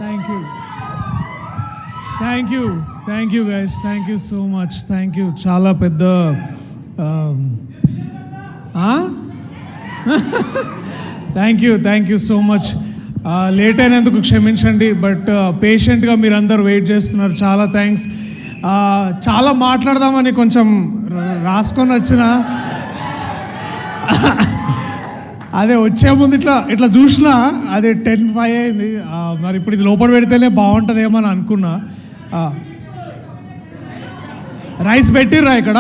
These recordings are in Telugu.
Thank you guys, thank you so much, thank you. చాలా పెద్ద thank you so much. Late అయినందుకు క్షమించండి, బట్ పేషెంట్గా మీరు అందరూ వెయిట్ చేస్తున్నారు. చాలా థ్యాంక్స్. చాలా మాట్లాడదామని కొంచెం రాసుకొని వచ్చిన, అదే వచ్చే ముందు ఇట్లా చూసినా అది 10:05 అయింది. మరి ఇప్పుడు ఇది లోపల పెడితేనే బాగుంటుందేమో అని అనుకున్నా. రైస్ పెట్టిర్రా ఇక్కడ?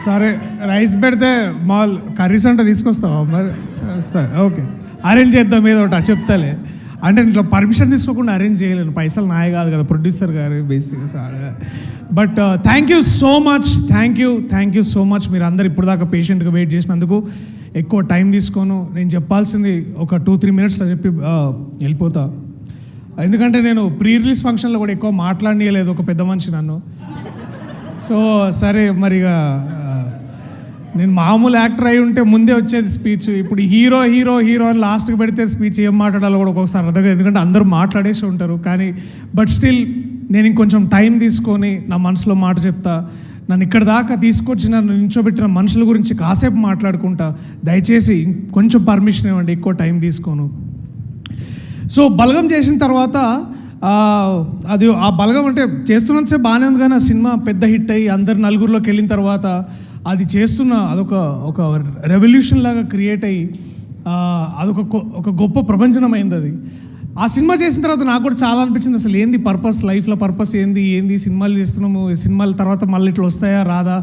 సరే, రైస్ పెడితే మాల్ కర్రీస్ అంటే తీసుకొస్తావా మరి? సరే, ఓకే, అరేంజ్ చేద్దాం ఏదో ఒకటి చెప్తాలే. అంటే ఇట్లా పర్మిషన్ తీసుకోకుండా అరేంజ్ చేయలేను, పైసలు నాయ కాదు కదా, ప్రొడ్యూసర్ గారు బేసిక్గా. But thank you so much, thank you so much. మీరు అందరు ఇప్పుడు దాకా పేషెంట్గా వెయిట్ చేసినందుకు. ఎక్కువ టైం తీసుకోను, నేను చెప్పాల్సింది ఒక 2-3 మినిట్స్లో చెప్పి వెళ్ళిపోతా. ఎందుకంటే నేను ప్రీ రిలీజ్ ఫంక్షన్లో కూడా ఎక్కువ మాట్లాడనీయలేదు ఒక పెద్ద మనిషి నన్ను. సో సరే, మరిగా నేను మామూలు యాక్టర్ అయి ఉంటే ముందే వచ్చేది స్పీచ్. ఇప్పుడు హీరో అని లాస్ట్కి పెడితే స్పీచ్ ఏం మాట్లాడాలో కూడా ఒక్కొక్కసారి అర్థం, ఎందుకంటే అందరూ మాట్లాడేసి ఉంటారు. కానీ బట్ స్టిల్ నేను ఇంకొంచెం టైం తీసుకొని నా మనసులో మాట చెప్తా. నన్ను ఇక్కడ దాకా తీసుకొచ్చి నన్ను నించోబెట్టిన మనుషుల గురించి కాసేపు మాట్లాడుకుంటా. దయచేసి కొంచెం పర్మిషన్ ఇవ్వండి, ఎక్కువ టైం తీసుకోను. సో బలగం చేసిన తర్వాత అది ఆ బలగం అంటే చేస్తున్నంతసేపు బాగానే ఉంది, కానీ ఆ సినిమా పెద్ద హిట్ అయ్యి అందరు నలుగురిలోకి వెళ్ళిన తర్వాత అది చేస్తున్న అదొక రెవల్యూషన్ లాగా క్రియేట్ అయ్యి ఒక గొప్ప ప్రపంచనం అయింది అది. ఆ సినిమా చేసిన తర్వాత నాకు కూడా చాలా అనిపించింది, అసలు ఏంది పర్పస్, లైఫ్లో పర్పస్ ఏంది సినిమాలు చేస్తున్నాము, సినిమాల తర్వాత మళ్ళీ ఇట్లా వస్తాయా రాదా,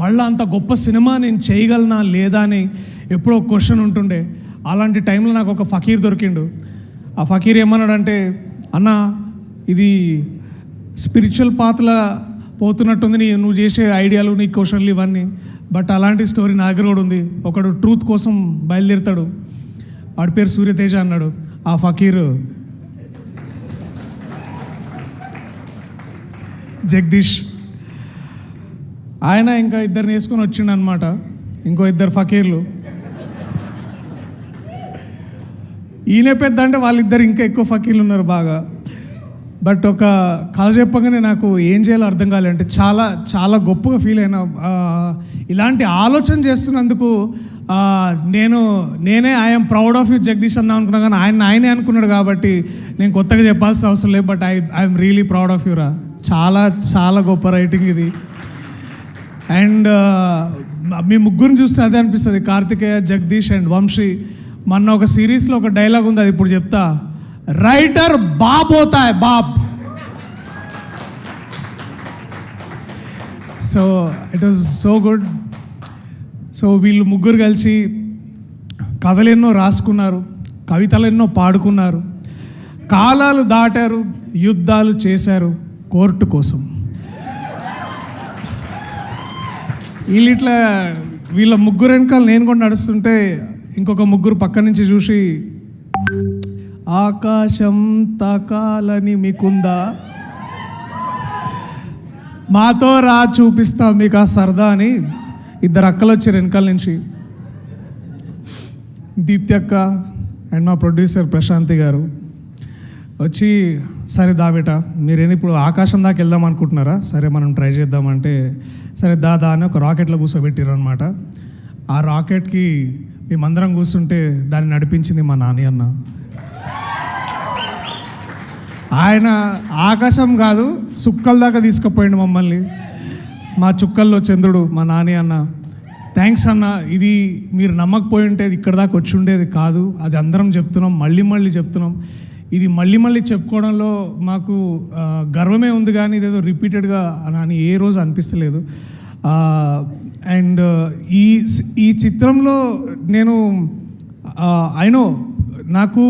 మళ్ళీ అంత గొప్ప సినిమా నేను చేయగలనా లేదా అని ఎప్పుడో క్వశ్చన్ ఉంటుండే. అలాంటి టైంలో నాకు ఒక ఫకీర్ దొరికిండు. ఆ ఫకీర్ ఏమన్నాడంటే, అన్న ఇది స్పిరిచువల్ పాత్లా పోతున్నట్టుంది నువ్వు చేసే ఐడియాలు, నీ క్వశ్చన్లు ఇవన్నీ, బట్ అలాంటి స్టోరీ నా దగ్గర కూడా ఉంది. ఒకడు ట్రూత్ కోసం బయలుదేరుతాడు, వాడి పేరు సూర్యతేజ అన్నాడు. ఆ ఫకీర్ జగదీష్, ఆయన ఇంకా ఇద్దరిని వేసుకొని వచ్చిండు అనమాట, ఇంకో 2 ఫకీర్లు. ఈయన పెద్ద అంటే వాళ్ళిద్దరు ఇంకా ఎక్కువ ఫకీర్లు ఉన్నారు బాగా. బట్ ఒక కథ చెప్పగానే నాకు ఏం చేయాలో అర్థం కాలేదు. అంటే చాలా చాలా గొప్పగా ఫీల్ అయినా. ఇలాంటి ఆలోచన చేస్తున్నందుకు నేనే I'm proud of you Jagadish అందాం అనుకున్నా, కానీ ఆయనే అనుకున్నాడు కాబట్టి నేను కొత్తగా చెప్పాల్సిన అవసరం లేదు. But I'm really proud of you రా. చాలా చాలా గొప్ప రైటింగ్ ఇది. అండ్ మీ ముగ్గురిని చూస్తే అదే అనిపిస్తుంది, కార్తికేయ, జగదీష్ అండ్ వంశీ. మొన్న ఒక సిరీస్లో ఒక డైలాగ్ ఉంది, అది ఇప్పుడు చెప్తా. రైటర్ బాబ్ హోతా హై, బాబ్. So it was so good. So వీళ్ళు ముగ్గురు కలిసి కథలు ఎన్నో రాసుకున్నారు, కవితలు ఎన్నో పాడుకున్నారు, కాలాలు దాటారు, యుద్ధాలు చేశారు కోర్టు కోసం. వీళ్ళ ముగ్గురు వెనకాల నేను కూడా నడుస్తుంటే ఇంకొక ముగ్గురు పక్క నుంచి చూసి, ఆకాశం తాకాలని మీకుందా, మాతో రా చూపిస్తా మీకు ఆ సరదా అని 2 అక్కలు వచ్చారు వెనకాల నుంచి. దీప్తి అక్క అండ్ మా ప్రొడ్యూసర్ ప్రశాంతి గారు వచ్చి, సరే దాబేట మీరేంది ఇప్పుడు ఆకాశం దాకా వెళ్దాం అనుకుంటున్నారా, సరే మనం ట్రై చేద్దామంటే, సరే దాదా అని ఒక రాకెట్లో కూర్చోబెట్టారు అనమాట. ఆ రాకెట్కి మేమందరం కూర్చుంటే దాన్ని నడిపించింది మా నాని అన్న. ఆయన ఆకాశం కాదు సుక్కల దాకా తీసుకుపోయిండు మమ్మల్ని. మా చుక్కల్లో చంద్రుడు మా నాని అన్న. థ్యాంక్స్ అన్న. ఇది మీరు నమ్మకపోయి ఉంటే ఇక్కడ దాకా వచ్చి ఉండేది కాదు. అది అందరం చెప్తున్నాం, మళ్ళీ చెప్తున్నాం. ఇది మళ్ళీ చెప్పుకోవడంలో మాకు గర్వమే ఉంది, కానీ ఇదేదో రిపీటెడ్గా అని ఏ రోజు అనిపిస్తలేదు. అండ్ ఈ చిత్రంలో నేను అయినో నాకు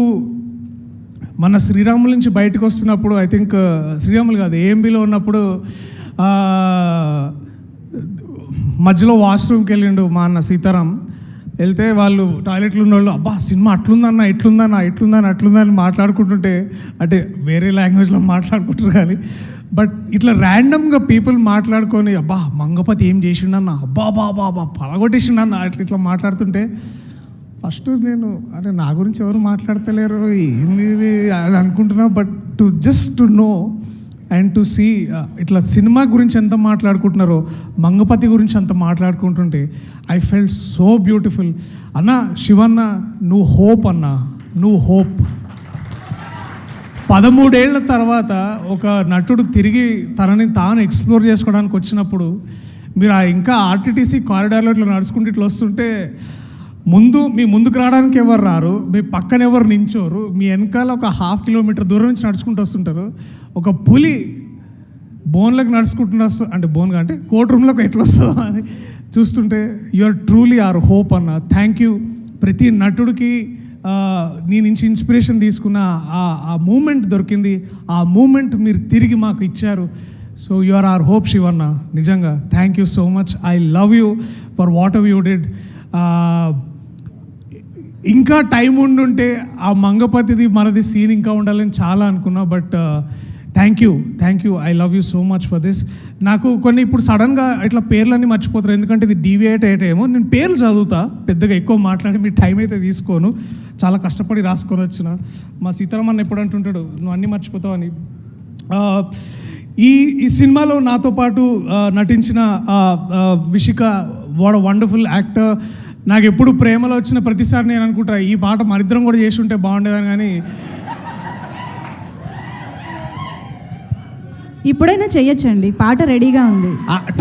మన శ్రీరాముల నుంచి బయటకు వస్తున్నప్పుడు, ఐ థింక్ శ్రీరాములు కాదు ఏఎంబీలో ఉన్నప్పుడు మధ్యలో వాష్రూమ్కి వెళ్ళిండు మా అన్న సీతారాం. వెళ్తే వాళ్ళు టాయిలెట్లు ఉన్న వాళ్ళు, అబ్బా సినిమా అట్లుందన్న అట్లుందని మాట్లాడుకుంటుంటే, అంటే వేరే లాంగ్వేజ్లో మాట్లాడుకుంటారు కానీ, బట్ ఇట్లా ర్యాండమ్గా పీపుల్ మాట్లాడుకొని, అబ్బా మంగపతి ఏం చేసిండన్న, అబ్బా పలగొట్టేసిండన్న, ఇట్లా మాట్లాడుతుంటే ఫస్ట్ నేను అరే నా గురించి ఎవరు మాట్లాడతలేరు ఏంది ఇది అని అనుకుంటున్నా, but just to know and to see ఇట్లా సినిమా గురించి ఎంత మాట్లాడుకుంటున్నారో, మంగపతి గురించి అంత మాట్లాడుకుంటుంటే ఐ ఫెల్ట్ సో బ్యూటిఫుల్. అన్న శివన్న, నువ్వు హోప్ అన్న, నువ్వు హోప్. 13 ఏళ్ల తర్వాత ఒక నటుడు తిరిగి తనని తాను ఎక్స్ప్లోర్ చేసుకోవడానికి వచ్చినప్పుడు మీరు ఇంకా ఆర్టీటీసీ కారిడార్లో ఇట్లా నడుచుకుంటూ ఇట్లా వస్తుంటే మీ ముందుకు రావడానికి ఎవరు రారు, మీ పక్కన ఎవరు నించోరు, మీ వెనకాల ఒక 1/2 కిలోమీటర్ దూరం నుంచి నడుచుకుంటూ వస్తుంటారు. ఒక పులి బోన్లోకి నడుచుకుంటున్న అంటే బోన్గా అంటే కోర్ట్ రూమ్లోకి ఎట్లా వస్తుందో అని చూస్తుంటే you are truly our hope అన్న. Thank you. ప్రతి నటుడికి నీ నుంచి ఇన్స్పిరేషన్ తీసుకున్న ఆ మూమెంట్ దొరికింది, ఆ మూమెంట్ మీరు తిరిగి మాకు ఇచ్చారు. So you are our hope Shivanna. నిజంగా thank you so much. I love you for what ever you you. ఇంకా టైం ఉండుంటే ఆ మంగపతిది మనది సీన్ ఇంకా ఉండాలని చాలా అనుకున్నా, but thank you. I love you so much for this. నాకు కొన్ని ఇప్పుడు సడన్గా ఇట్లా పేర్లన్నీ మర్చిపోతారు, ఎందుకంటే ఇది డీవియేట్ అయ్యేటేమో. నేను పేర్లు చదువుతా, పెద్దగా ఎక్కువ మాట్లాడి మీ టైం అయితే తీసుకోను, చాలా కష్టపడి రాసుకొని వచ్చిన. మా సీతారామన్ ఎప్పుడు అంటుంటాడు నువ్వు అన్నీ మర్చిపోతావు అని. ఈ సినిమాలో నాతో పాటు నటించిన విషిక, వాట్ వండర్ఫుల్ యాక్టర్. నాకు ఎప్పుడు ప్రేమలో వచ్చిన ప్రతిసారి నేను అనుకుంటా ఈ పాట మరిద్దరం కూడా చేసి ఉంటే బాగుండేదని, కానీ ఇప్పుడైనా చెయ్యొచ్చండి, పాట రెడీగా ఉంది.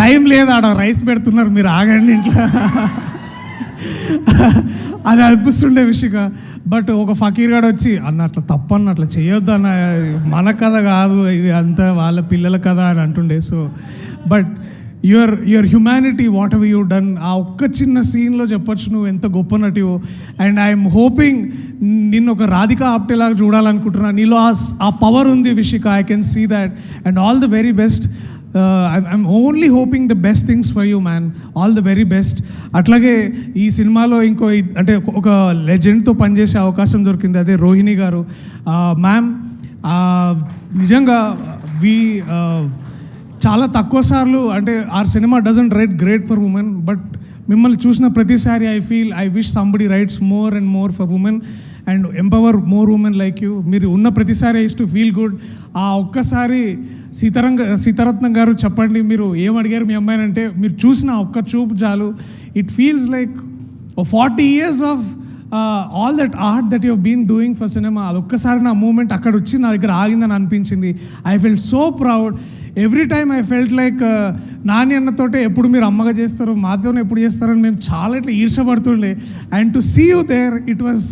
టైం లేదు, ఆడ రైస్ పెడుతున్నారు, మీరు ఆగండి ఇంట్లో. అది అనిపిస్తుండే విషిక. బట్ ఒక ఫకీర్ గాడు వచ్చి అన్న అట్లా తప్పన్న, అట్లా చేయొద్దు అన్న, మన కథ కాదు ఇది, అంతా వాళ్ళ పిల్లల కథ అని అంటుండే. So but your humanity, what ever you done, ఆ ఒక్క చిన్న సీన్లో చెప్పొచ్చు నువ్వు ఎంత గొప్ప నటివో. అండ్ ఐఎమ్ హోపింగ్ నిన్ను ఒక రాధికా ఆప్టేలాగా చూడాలనుకుంటున్నా. నీలో ఆ పవర్ ఉంది Vishika, I can see that. And all the very best. I'm only hoping the best things for you man. All the very best. అట్లాగే ఈ సినిమాలో అంటే ఒక లెజెండ్తో పనిచేసే అవకాశం దొరికింది, అదే రోహిణి గారు. మ్యామ్ నిజంగా చాలా తక్కువ సార్లు అంటే our cinema doesn't write great for women, but మిమ్మల్ని చూసిన ప్రతిసారి I wish somebody writes more and more for women and empower more women like you. మీరు ఉన్న ప్రతిసారి ఐస్ టు ఫీల్ గుడ్. ఆ ఒక్కసారి సీతారత్నం గారు చెప్పండి, మీరు ఏం అడిగారు మీ అమ్మాయిని అంటే, మీరు చూసిన ఒక్క చూపు చాలు, it feels like 40 years of all that art that you been doing for cinema. అదొక్కసారి నా మూమెంట్ అక్కడ వచ్చి నా దగ్గర ఆగిందని అనిపించింది. I felt so proud. Every time I felt like Nani అన్నతోటే ఎప్పుడు మీరు అమ్మగా చేస్తారు, మాతోనే ఎప్పుడు చేస్తారని మేము చాలా ఇట్లా ఈర్షపడుతుండే. And to see you there, it was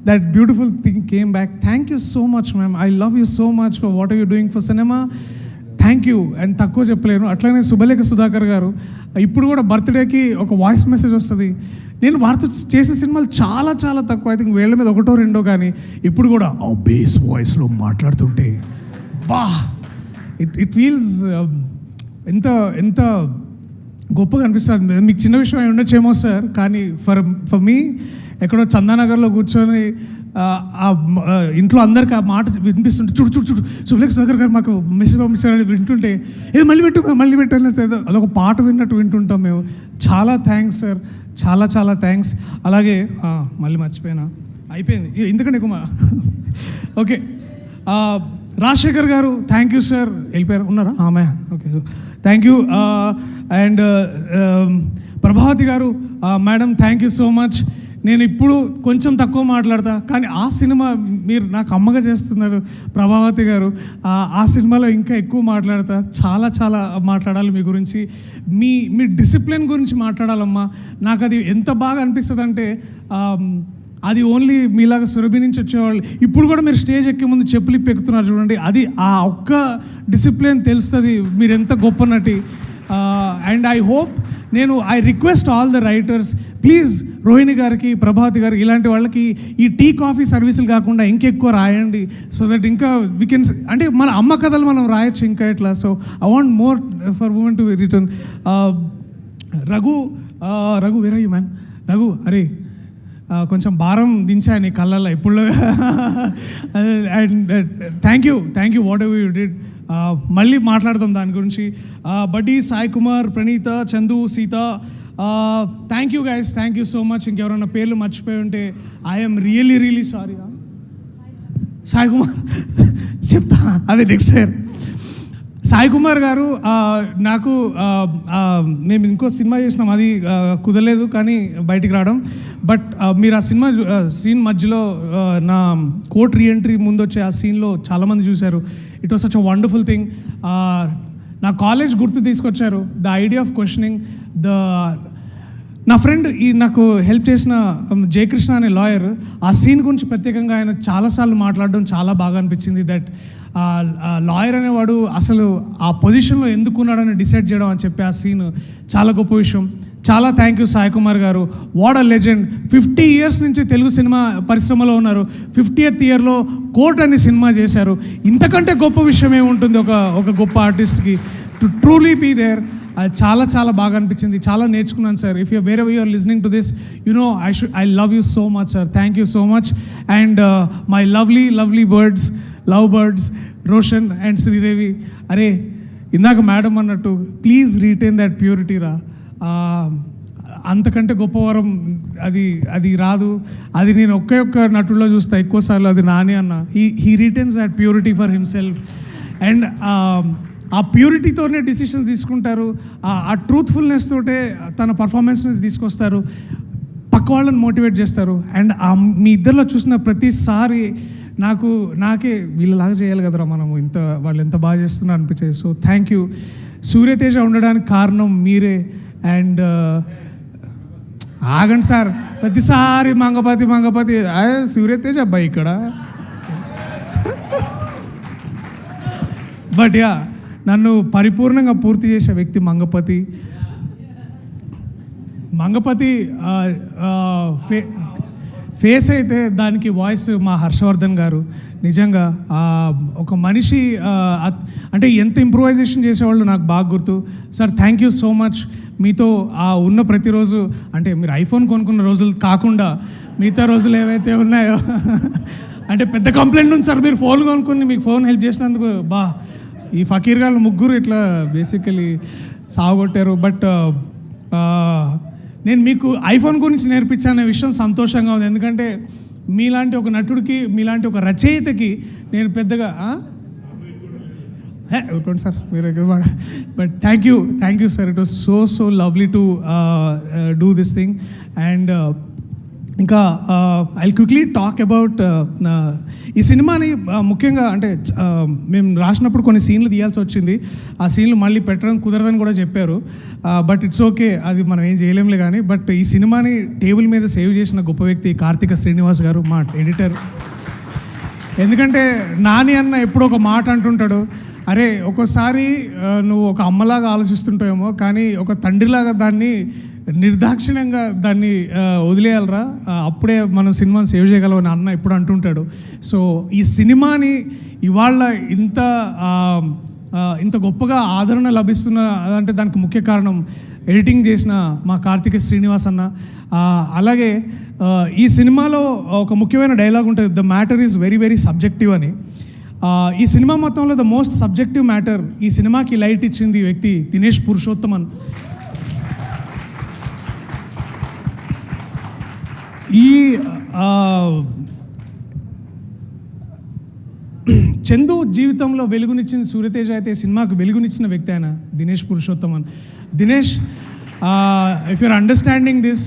that beautiful thing came back. Thank you so much ma'am. I love you so much for what are you doing for cinema. Thank you. And తక్కువ చెప్పలేను. అట్లనే శుభలేఖ సుధాకర్ గారు, ఇప్పుడు కూడా బర్త్డేకి ఒక వాయిస్ మెసేజ్ వస్తుంది. నేను వారితో చేసే సినిమాలు చాలా చాలా తక్కువ, ఐ థింక్ వేళ్ళ మీద 1 or 2, కానీ ఇప్పుడు కూడా ఆ బేస్ వాయిస్లో మాట్లాడుతుంటే బా ఇట్ ఫీల్స్ ఎంత గొప్పగా అనిపిస్తుంది. మీకు చిన్న విషయం అయి ఉండొచ్చేమో సార్, కానీ ఫర్ మీ ఎక్కడో చందానగర్లో కూర్చొని ఇంట్లో అందరికి ఆ మాట వినిపిస్తుంటే చూడు శుభలేఖ సుధాకర్ గారు మాకు మెసేజ్ పంపించారని వింటుంటే ఏదో మళ్ళీ పెట్టాలి అదొక పాట విన్నట్టు వింటుంటాం మేము. చాలా థ్యాంక్స్ సార్, చాలా థ్యాంక్స్. అలాగే మళ్ళీ మర్చిపోయినా, అయిపోయింది ఎందుకంటే ఎక్కువ. ఓకే, రాజశేఖర్ గారు థ్యాంక్ యూ సార్. వెళ్ళిపోయారు, ఉన్నారా? Okay, thank you. And Prabhavathi garu, madam thank you so much. నేను ఇప్పుడు కొంచెం తక్కువ మాట్లాడతా, కానీ ఆ సినిమా మీరు నాకు అమ్మగా చేస్తున్నారు ప్రభావతి గారు. ఆ సినిమాలో ఇంకా ఎక్కువ మాట్లాడతా, చాలా మాట్లాడాలి మీ గురించి. మీ డిసిప్లిన్ గురించి మాట్లాడాలమ్మా. నాకు అది ఎంత బాగా అనిపిస్తుంది అంటే, అది ఓన్లీ మీలాగా సురభి నుంచి వచ్చేవాళ్ళు ఇప్పుడు కూడా మీరు స్టేజ్ ఎక్కే ముందు చెప్పులు ఇప్పి ఎక్కుతున్నారు చూడండి, అది ఆ ఒక్క డిసిప్లిన్ తెలుస్తుంది మీరు ఎంత గొప్ప నటి. And I request all the writers, please Rohini గారికి, ప్రభావతి గారికి, ఇలాంటి వాళ్ళకి ఈ టీ కాఫీ సర్వీసులు కాకుండా ఇంకెక్కువ రాయండి. సో దట్ ఇంకా వీ కెన్, అంటే మన అమ్మ కథలు మనం రాయొచ్చు ఇంకా ఇట్లా. So I want more for women to return. Raghu where are you man? Raghu, అరే కొంచెం భారం దించా నీ కళ్ళల్లో ఇప్పుడు. And thank you what ever you did. మళ్ళీ మాట్లాడదాం దాని గురించి. Buddy, Sai Kumar, Praneetha, Chandu, Seetha, thank you guys, thank you so much. ఇంకెవరైనా పేర్లు మర్చిపోయి ఉంటే I'm really sorry. Sai Kumar చెప్తా, అదే నెక్స్ట్ ఇయర్. సాయి కుమార్ గారు నాకు మేము ఇంకో సినిమా చేసినాం, అది కుదరలేదు కానీ బయటికి రావడం. బట్ మీరు ఆ సినిమా సీన్ మధ్యలో నా కోర్ట్ రీఎంట్రీ ముందు వచ్చే ఆ సీన్లో చాలామంది చూశారు. It was such a wonderful thing. నా కాలేజ్ గుర్తు తీసుకొచ్చారు. ద ఐడియా ఆఫ్ క్వశ్చనింగ్ నా ఫ్రెండ్ నాకు హెల్ప్ చేసిన జయకృష్ణ అనే లాయర్, ఆ సీన్ గురించి ప్రత్యేకంగా ఆయన చాలాసార్లు మాట్లాడడం చాలా బాగా అనిపించింది. దట్ లాయర్ అనేవాడు అసలు ఆ పొజిషన్లో ఎందుకున్నాడని డిసైడ్ చేయడం అని చెప్పి ఆ సీన్ చాలా గొప్ప విషయం. చాలా థ్యాంక్ యూ సాయి కుమార్ గారు. What a legend. 50 years నుంచి తెలుగు సినిమా పరిశ్రమలో ఉన్నారు. 50th yearలో కోర్ట్ అనే సినిమా చేశారు. ఇంతకంటే గొప్ప విషయం ఏముంటుంది ఒక గొప్ప ఆర్టిస్ట్కి, టు ట్రూలీ బీ దేర్. అది చాలా బాగా అనిపించింది, చాలా నేర్చుకున్నాను sir. If you wherever you are listening to this, you know I love you so much sir. Thank you so much. And my lovely birds, love birds, Roshan and Sridevi. అరే ఇందాక మేడం అన్నట్టు ప్లీజ్ రీటైన్ దట్ ప్యూరిటీ రా. అంతకంటే గొప్ప వరం అది రాదు. అది నేను ఒక్క నటుల్లో చూస్తా ఎక్కువసార్లు, అది నాని అన్న. He retains that purity for himself. And ఆ ప్యూరిటీతోనే డిసిషన్స్ తీసుకుంటారు. ఆ ట్రూత్ఫుల్నెస్ తోటే తన పర్ఫార్మెన్స్ని తీసుకొస్తారు, పక్క వాళ్ళని మోటివేట్ చేస్తారు. అండ్ మీ ఇద్దరిలో చూసిన ప్రతిసారి నాకే వీళ్ళలాగా చేయాలి కదరా మనము, వాళ్ళు ఎంత బాగా చేస్తున్నారు అనిపించేది. So thank you. సూర్యతేజ ఉండడానికి కారణం మీరే. అండ్ ఆగండి సార్, ప్రతిసారి మంగపతి సూర్యతేజ అబ్బాయి ఇక్కడ. బట్ యా, నన్ను పరిపూర్ణంగా పూర్తి చేసే వ్యక్తి మంగపతి. ఫేస్ అయితే దానికి వాయిస్ మా హర్షవర్ధన్ గారు. నిజంగా ఒక మనిషి అంటే ఎంత ఇంప్రూవైజేషన్ చేసేవాళ్ళు నాకు బాగా గుర్తు. Sir thank you so much. మీతో ఉన్న ప్రతిరోజు, అంటే మీరు ఐఫోన్ కొనుక్కున్న రోజులు కాకుండా మిగతా రోజులు ఏవైతే ఉన్నాయో అంటే పెద్ద కంప్లైంట్ ఉంది సార్, మీరు ఫోన్ కొనుక్కుని మీకు ఫోన్ హెల్ప్ చేసినందుకు ఈ ఫకీర్ గారు ముగ్గురు ఇట్లా బేసికలీ సాగొట్టారు. బట్ నేను మీకు ఐఫోన్ గురించి నేర్పించానే విషయం సంతోషంగా ఉంది. ఎందుకంటే మీలాంటి ఒక నటుడికి, మీలాంటి ఒక రచయితకి నేను పెద్దగా ఊరుకోండి సార్ మీరు. But thank you sir. It was so lovely to do this thing. And ఇంకా ఐ క్విక్లీ టాక్ అబౌట్ ఈ సినిమాని. ముఖ్యంగా అంటే మేము రాసినప్పుడు కొన్ని సీన్లు తీయాల్సి వచ్చింది. ఆ సీన్లు మళ్ళీ పెట్టడం కుదరదని కూడా చెప్పారు. బట్ ఇట్స్ ఓకే, అది మనం ఏం చేయలేంలే కానీ. బట్ ఈ సినిమాని టేబుల్ మీద సేవ్ చేసిన గొప్ప వ్యక్తి కార్తిక శ్రీనివాస్ గారు, మా ఎడిటర్. ఎందుకంటే నాని అన్న ఎప్పుడో ఒక మాట అంటుంటాడు, అరే ఒక్కోసారి నువ్వు ఒక అమ్మలాగా ఆలోచిస్తుంటావేమో కానీ ఒక తండ్రిలాగా దాన్ని నిర్దాక్షిణ్యంగా దాన్ని వదిలేయాలరా, అప్పుడే మనం సినిమాని సేవ్ చేయగలం అని అన్న ఎప్పుడు అంటుంటాడు. సో ఈ సినిమాని ఇవాళ ఇంత గొప్పగా ఆదరణ లభిస్తున్న అంటే దానికి ముఖ్య కారణం ఎడిటింగ్ చేసిన మా కార్తిక శ్రీనివాస్ అన్న. అలాగే ఈ సినిమాలో ఒక ముఖ్యమైన డైలాగ్ ఉంటుంది, the matter is very subjective అని. ఈ సినిమా మొత్తంలో ద మోస్ట్ సబ్జెక్టివ్ మ్యాటర్, ఈ సినిమాకి లైట్ ఇచ్చింది వ్యక్తి దినేష్ పురుషోత్తమన్. ఈ చందు జీవితంలో వెలుగునిచ్చింది సూర్యతేజ అయితే సినిమాకు వెలుగునిచ్చిన వ్యక్తి ఆయన Dinesh Purushothaman. Dinesh, if your understanding this,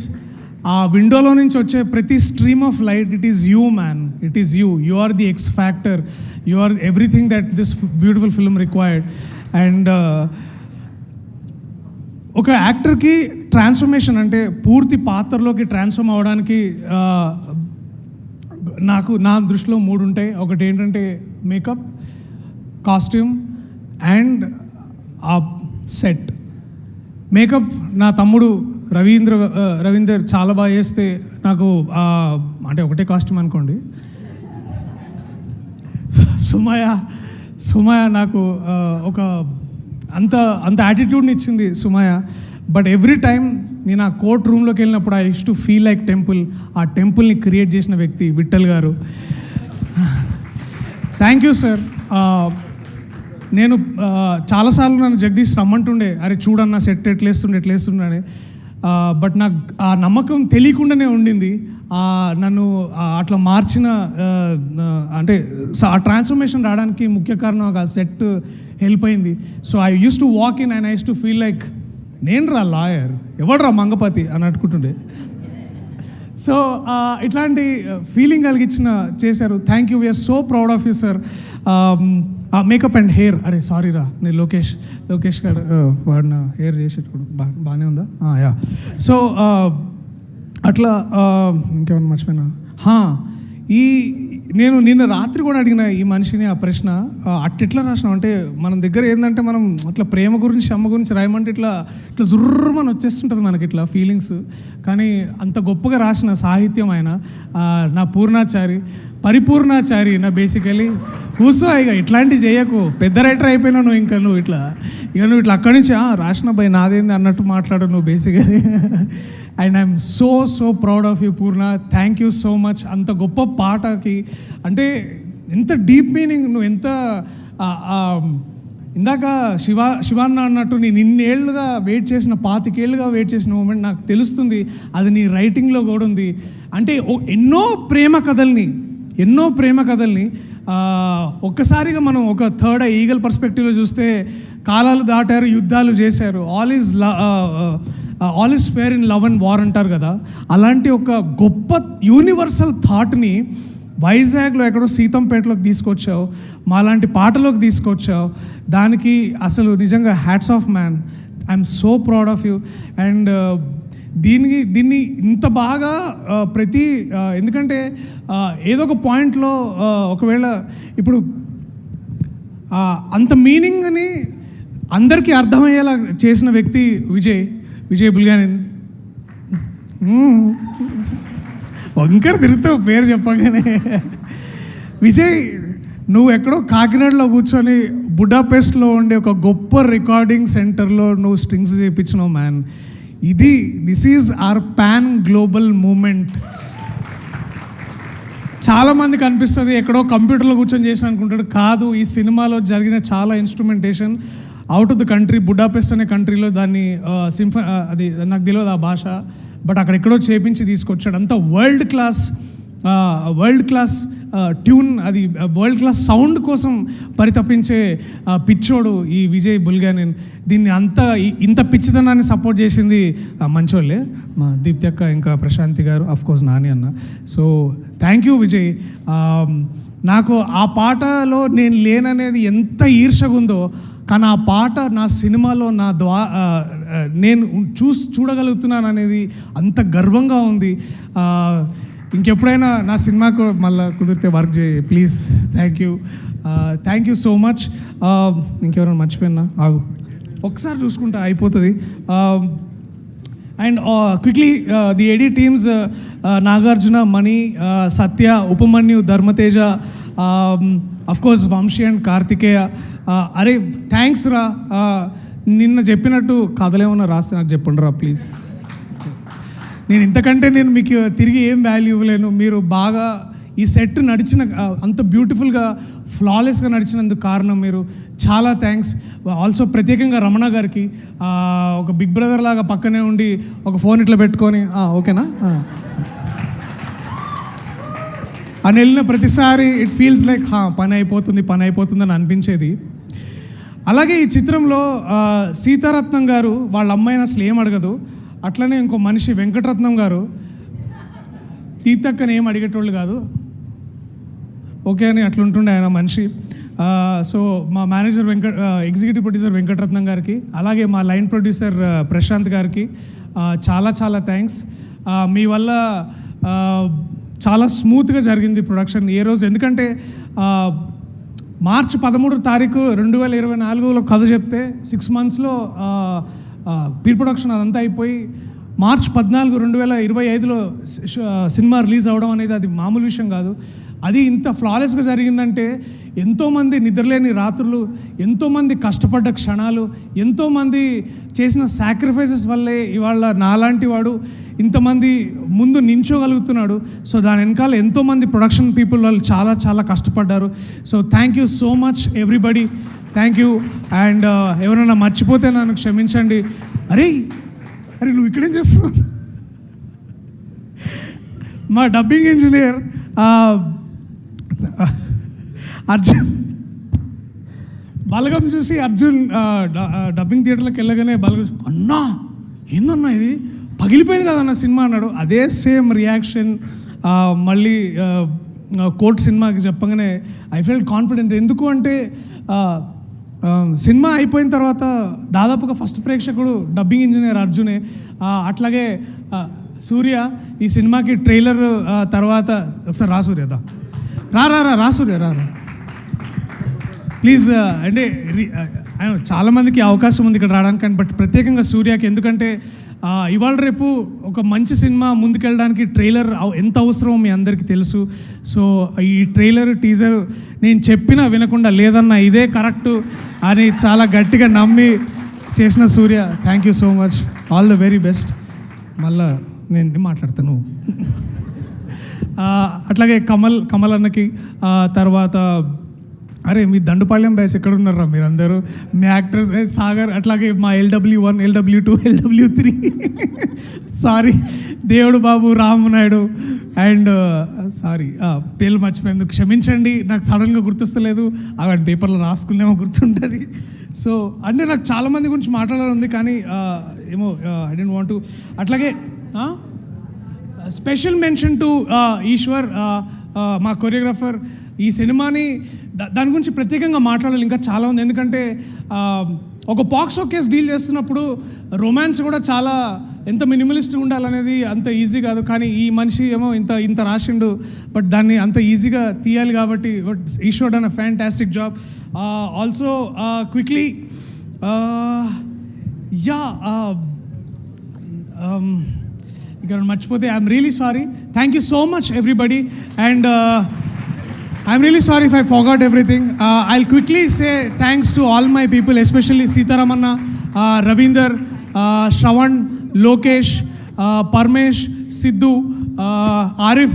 ఆ విండోలో నుంచి వచ్చే ప్రతి stream of light, it is you man, it is you are the X factor, you are everything that this beautiful film required. And ఒక యాక్టర్కి ట్రాన్స్ఫర్మేషన్ అంటే పూర్తి పాత్రలోకి ట్రాన్స్ఫార్మ్ అవ్వడానికి నా దృష్టిలో 3 ఉంటాయి. ఒకటి ఏంటంటే మేకప్, కాస్ట్యూమ్ అండ్ ఆ సెట్. మేకప్ నా తమ్ముడు రవీందర్ చాలా బాగా చేస్తే నాకు అంటే ఒకటే కాస్ట్యూమ్ అనుకోండి. సుమయ నాకు ఒక అంత యాటిట్యూడ్ని ఇచ్చింది సుమయ. బట్ ఎవ్రీ టైం నేను ఆ కోర్ట్ రూమ్లోకి వెళ్ళినప్పుడు I use to feel like temple. ఆ టెంపుల్ని క్రియేట్ చేసిన వ్యక్తి విఠల్ గారు. Thank you sir. నేను చాలాసార్లు నన్ను జగదీష్ రమ్మంటుండే, అరే చూడన్నా సెట్ ఎట్లేస్తుండే అని. బట్ నాకు ఆ నమ్మకం తెలియకుండానే ఉండింది. నన్ను అట్లా మార్చిన అంటే ఆ ట్రాన్స్ఫర్మేషన్ రావడానికి ముఖ్య కారణం ఆ సెట్ హెల్ప్ అయింది. So I use to walk in and I use to feel like నేను రా లాయర్, ఎవడరా మంగపతి అని అనుకుంటుండే. సో ఇట్లాంటి ఫీలింగ్ కలిగించిన చేశారు. Thank you, we're so proud of you sir. Makeup and hair, అరే సారీ రా, నేను లోకేష్ గారు వాడిన హెయిర్ చేసేటప్పుడు బాగానే ఉందా? యా. సో అట్లా ఇంకేమన్నా మర్చిపోయినా, నేను నిన్న రాత్రి కూడా అడిగిన ఈ మనిషిని ఆ ప్రశ్న, అట్లా రాసినాం అంటే మన దగ్గర ఏంటంటే మనం అట్లా ప్రేమ గురించి అమ్మ గురించి రాయమంటే ఇట్లా జుర్రమని వచ్చేస్తుంటుంది మనకి ఇట్లా ఫీలింగ్స్. కానీ అంత గొప్పగా రాసిన సాహిత్యం ఆయన, నా పూర్ణాచారి, పరిపూర్ణాచారి నా బేసికలీ. కూర్చో ఇక ఇట్లాంటివి చేయకు, పెద్ద రైటర్ అయిపోయినా నువ్వు, నువ్వు ఇట్లా అక్కడి నుంచి రాసిన భయ్ నాదేంది అన్నట్టు మాట్లాడు నువ్వు basically. And I'm so proud of you Purna, thank you so much. అంత గొప్ప పాటకి అంటే ఎంత డీప్ మీనింగ్, నువ్వు ఎంత ఇందాక శివాన్న అన్నట్టు నేను ఇన్నేళ్లుగా వెయిట్ చేసిన 25 ఏళ్ళుగా వెయిట్ చేసిన మూమెంట్ నాకు తెలుస్తుంది, అది నీ రైటింగ్లో కూడా ఉంది. అంటే ఎన్నో ప్రేమ కథల్ని ఒక్కసారిగా మనం ఒక థర్డ్ ఈగల్ పర్స్పెక్టివ్లో చూస్తే కాలాలు దాటారు, యుద్ధాలు చేశారు, all is fair in love and war అంటారు కదా. అలాంటి ఒక గొప్ప యూనివర్సల్ థాట్ని వైజాగ్లో ఎక్కడో సీతంపేటలోకి తీసుకొచ్చావు, మాలాంటి పాటలోకి తీసుకొచ్చావు. దానికి అసలు నిజంగా hats off man. I'm so proud of you. And దీన్ని ఇంత బాగా ఎందుకంటే ఏదో ఒక పాయింట్లో ఒకవేళ ఇప్పుడు అంత మీనింగ్ని అందరికీ అర్థమయ్యేలా చేసిన వ్యక్తి విజయ్ బుల్గానిన్. వంకర తిరుగుతావు పేరు చెప్పగానే. విజయ్, నువ్వు ఎక్కడో కాకినాడలో కూర్చొని బుడాపెస్ట్లో ఉండే ఒక గొప్ప రికార్డింగ్ సెంటర్లో నువ్వు స్ట్రింగ్స్ చేయించినావు man. This is our pan global moment. చాలామందికి అనిపిస్తుంది ఎక్కడో కంప్యూటర్లో కూర్చొని చేసిన అనుకుంటాడు, కాదు, ఈ సినిమాలో జరిగిన చాలా instrumentation out of the country, Budapest అనే కంట్రీలో దాన్ని అది నాకు తెలియదు ఆ భాష, బట్ అక్కడ ఎక్కడో చేపించి తీసుకొచ్చాడు. అంత వరల్డ్ క్లాస్ ట్యూన్, అది వరల్డ్ క్లాస్ సౌండ్ కోసం పరితపించే పిచ్చోడు ఈ విజయ్ బుల్గానిన్. దీన్ని ఇంత పిచ్చితనాన్ని సపోర్ట్ చేసింది మంచోళ్ళే, మా దీప్తి అక్క, ఇంకా ప్రశాంతి గారు, అఫ్కోర్స్ నాని అన్న. So thank you Vijay. నాకు ఆ పాటలో నేను లేననేది ఎంత ఈర్షగా ఉందో, కానీ ఆ పాట నా సినిమాలో నేను చూడగలుగుతున్నాను అనేది అంత గర్వంగా ఉంది. ఇంకెప్పుడైనా నా సినిమాకు మళ్ళీ కుదిరితే వర్క్ చేయి please. Thank you so much. ఇంకెవరైనా మర్చిపోయినా ఆగు, ఒకసారి చూసుకుంటా అయిపోతుంది. And quickly the AD teams, Nagarjuna, Mani, Satya, Upamanyu, Dharmateja, of course Vamsi and Karthikeya. అరే థ్యాంక్స్ రా. నిన్న చెప్పినట్టు కథలేమన్నా రాస్తే నాకు చెప్పండి రా ప్లీజ్. నేను ఇంతకంటే మీకు తిరిగి ఏం వాల్యూ ఇవ్వలేను. మీరు బాగా ఈ సెట్ నడిచిన అంత బ్యూటిఫుల్గా ఫ్లాలెస్గా నడిచినందుకు కారణం మీరు. చాలా థ్యాంక్స్. ఆల్సో ప్రత్యేకంగా రమణ గారికి, ఒక బిగ్ బ్రదర్ లాగా పక్కనే ఉండి ఒక ఫోన్ ఇట్లా పెట్టుకొని ఓకేనా అని వెళ్ళిన ప్రతిసారి ఇట్ ఫీల్స్ లైక్ పని అయిపోతుంది అని అనిపించేది. అలాగే ఈ చిత్రంలో సీతారత్నం గారు వాళ్ళ అమ్మాయిని అసలు ఏం అడగదు. అట్లనే ఇంకో మనిషి వెంకటరత్నం గారు తీర్థక్కని ఏం అడిగేటోళ్ళు కాదు, ఓకే అని అట్లుంటుండే ఆయన మనిషి. సో మా మేనేజర్ ఎగ్జిక్యూటివ్ ప్రొడ్యూసర్ వెంకటరత్నం గారికి, అలాగే మా లైన్ ప్రొడ్యూసర్ ప్రశాంత్ గారికి చాలా థ్యాంక్స్. మీ వల్ల చాలా స్మూత్గా జరిగింది ప్రొడక్షన్ ఏ రోజు. ఎందుకంటే మార్చి 13 తారీఖు 2024లో కథ చెప్తే 6 monthsలో ప్రీ ప్రొడక్షన్ అదంతా అయిపోయి మార్చి 14, 2025లో సినిమా రిలీజ్ అవ్వడం అనేది అది మామూలు విషయం కాదు. అది ఇంత ఫ్లాలెస్గా జరిగిందంటే ఎంతోమంది నిద్రలేని రాత్రులు, ఎంతోమంది కష్టపడ్డ క్షణాలు, ఎంతోమంది చేసిన సాక్రిఫైసెస్ వల్లే ఇవాళ నాలాంటి వాడు ఇంతమంది ముందు నించోగలుగుతున్నాడు. సో దాని వెనకాల ఎంతోమంది ప్రొడక్షన్ పీపుల్ వాళ్ళు చాలా కష్టపడ్డారు. So thank you so much everybody, thank you. And ఎవరైనా మర్చిపోతే నన్ను క్షమించండి. అరే అరే నువ్వు ఇక్కడేం చేస్తున్నావు? మా డబ్బింగ్ ఇంజనీర్ అర్జున్ బలగం చూసి అర్జున్ డబ్బింగ్ థియేటర్లోకి వెళ్ళగానే బలగం అన్నా ఏందన్నా ఇది పగిలిపోయింది కదన్న సినిమా అన్నాడు. అదే సేమ్ రియాక్షన్ మళ్ళీ కోర్ట్ సినిమాకి చెప్పగానే ఐ ఫెల్ట్ కాన్ఫిడెంట్. ఎందుకు అంటే సినిమా అయిపోయిన తర్వాత దాదాపుగా ఫస్ట్ ప్రేక్షకుడు డబ్బింగ్ ఇంజనీర్ అర్జునే. అట్లాగే సూర్య ఈ సినిమాకి ట్రైలర్ తర్వాత ఒకసారి రా సూర్య రా సూర్య రా ప్లీజ్. అంటే చాలామందికి అవకాశం ఉంది ఇక్కడ రావడానికి, కానీ బట్ ప్రత్యేకంగా సూర్యకి ఎందుకంటే ఇవాళ రేపు ఒక మంచి సినిమా ముందుకెళ్ళడానికి ట్రైలర్ ఎంత అవసరమో మీ అందరికీ తెలుసు. సో ఈ ట్రైలర్ టీజర్ నేను చెప్పినా వినకుండా లేదన్నా ఇదే కరెక్టు అని చాలా గట్టిగా నమ్మి చేసిన Surya, thank you so much, all the very best. మళ్ళా నేను మాట్లాడతాను. అట్లాగే కమల్ అన్నకి తర్వాత అరే మీ దండుపాళ్యం బ్యాచ్ ఎక్కడ ఉన్నారా మీరందరూ, మీ యాక్టర్స్ సాగర్, అట్లాగే మా LW1 LW2 LW3 సారీ దేవుడు బాబు రామనాయుడు అండ్ సారీ పేర్లు మర్చిపోయేందుకు క్షమించండి, నాకు సడన్గా గుర్తొస్తలేదు, అవన్నీ పేపర్లో రాసుకునేమో గుర్తుంటుంది. సో అంటే నాకు చాలామంది గురించి మాట్లాడాలని ఉంది కానీ ఏమో ఐ డోంట్ వాంట్ టు. అట్లాగే స్పెషల్ మెన్షన్ టు ఈశ్వర్ మా కొరియోగ్రాఫర్. ఈ సినిమాని దాని గురించి ప్రత్యేకంగా మాట్లాడాలి ఇంకా చాలా ఉంది, ఎందుకంటే ఒక పాక్సో కేసు డీల్ చేస్తున్నప్పుడు రొమాన్స్ కూడా చాలా ఎంత మినిమలిస్ట్ ఉండాలనేది అంత ఈజీ కాదు. కానీ ఈ మనిషి ఏమో ఇంత రాసిండు, బట్ దాన్ని అంత ఈజీగా తీయాలి కాబట్టి but Eshwar done a fantastic job. Also quickly ఇక్కడ మర్చిపోతే I'm really sorry. Thank you so much everybody and I'm really sorry if I forgot everything. I'll quickly say thanks to all my people, especially Sitaramanna, Ravinder, Shravan, Lokesh, Parmesh, Sidhu, Arif.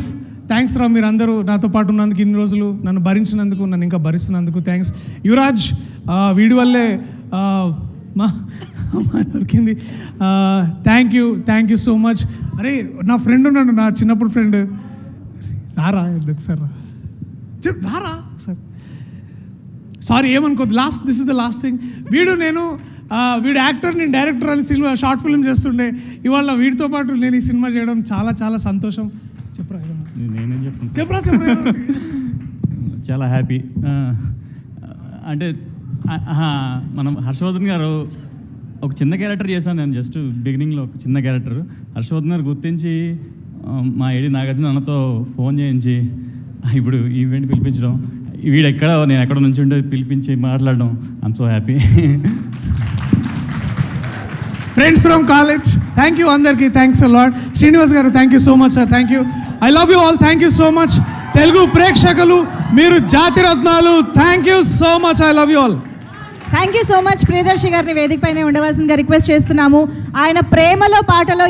Thanks రా మీరందరూ నాతో పాటు ఉన్నందుకు, ఇన్ని రోజులు నన్ను భరించినందుకు, నన్ను ఇంకా భరిస్తున్నందుకు థ్యాంక్స్. యువరాజ్ వీడి వల్లే మా దొరికింది. Thank you so much. అరే నా ఫ్రెండ్ ఉన్నాడు, నా చిన్నప్పుడు ఫ్రెండ్, రారా ఒకసారి రారా సార్. సారీ ఏమనుకోద్దు, this is the last thing. వీడు యాక్టర్, నేను డైరెక్టర్ అని సినిమా షార్ట్ ఫిల్మ్ చేస్తుండే. ఇవాళ వీడితో పాటు నేను ఈ సినిమా చేయడం చాలా చాలా సంతోషం. చెప్పరా చాలా హ్యాపీ. అంటే మనం హర్షవర్ధన్ గారు ఒక చిన్న క్యారెక్టర్ చేశాను నేను, జస్ట్ బిగినింగ్లో ఒక చిన్న క్యారెక్టర్. హర్షవర్ధన్ గారు గుర్తించి మా ఏడి నాగార్జున అన్నతో ఫోన్ చేయించి ఇప్పుడు ఈవెంట్ పిలిపించడం, వీడెక్కడ నేను ఎక్కడ నుంచి ఉంటే పిలిపించి మాట్లాడడం, I'm so happy. Friends from college, thank you అందరికీ, థ్యాంక్స్ అ లాట్. శ్రీనివాస్ గారు thank you so much sir, thank you. I love you all, thank you so much. Telugu ప్రేక్షకులు మీరు జాతి రత్నాలు, thank you so much, I love you all. Thank you so much. Priyadarshi గారిని వేదిక పైన ఉండవలసిందిగా రిక్వెస్ట్ చేస్తున్నాము. ఆయన ప్రేమలో పాటలో